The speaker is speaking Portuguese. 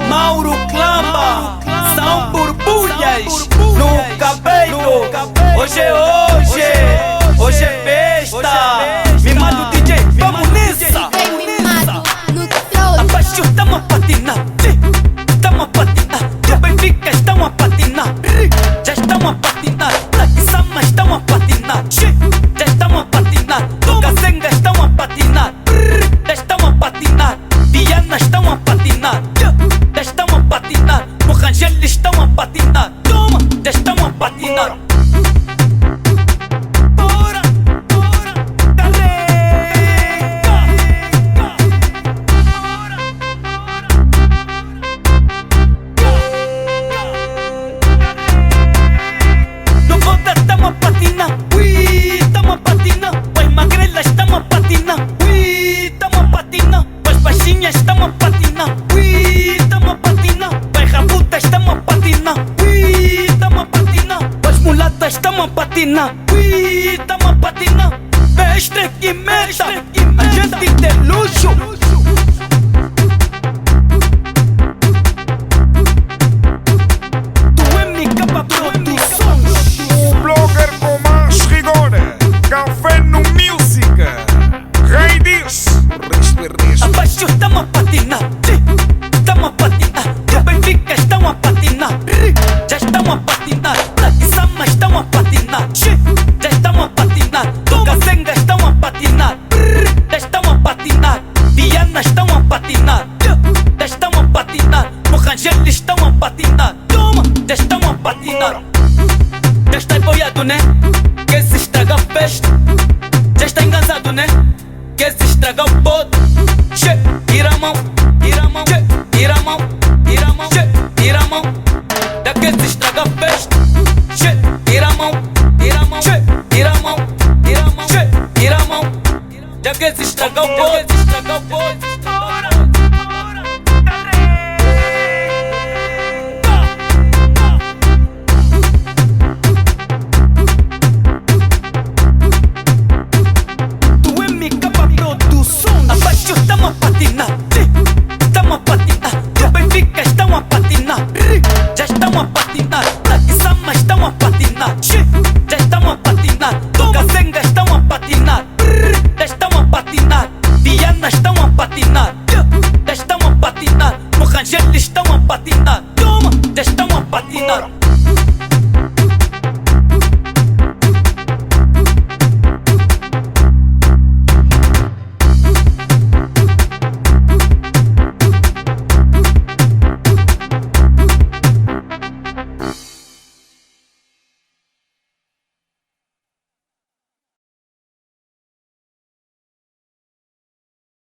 Mauro Clama, são borbulhas no cabelo. Hoje é festa. Me manda o DJ, vamos nessa. Abaixo tamo a patinar, tamo a patinar. O Benfica estão a patinar, já estão a patinar. Black Sama estão a patinar, já estão a patinar. Casenga estão a patinar, já estão a patinar. Viana estão a patinar, já estão a patinar. Morrangel estão a patinar, já estão a patinar. Estamos a patinar, estamos a patinar. Vai rabuta, estamos a patinar, estamos a patinar. As mulatas, estamos a patinar, estamos a patinar. Mestre que meta, a gente de luxo. Tu MK Produções. O blogger com mais rigor, café no music. Rei diz, abaixo estamos a patinar, estamos a patinar. O Benfica estão a patinar, já estão a patinar. Black Sama estão a patinar, já estão a patinar. Casenga estão a patinar, já estão a patinar. Viana estão a patinar, já estão a patinar. Morrangel estão a patinar, já estão a patinar. Já está apoiado, né? Quer se estragar a festa. Já está engasado, né? Quer se estragar o pote. Tira a mão, tira a mão, tira a mão, tira a mão, tira a mão. Já quer se estragar a festa. Tira a mão, tira a mão, tira a mão, tira a mão, tira a mão. Já quer se estragar o pote, estragar o pote. Abaixo estamos a patinar, estamos a patinar. O Benfica estão a patinar, já estão a patinar. Black Sama estão a patinar, já estão a patinar. Casenga estão a patinar, já estão a patinar. Viana estão a patinar,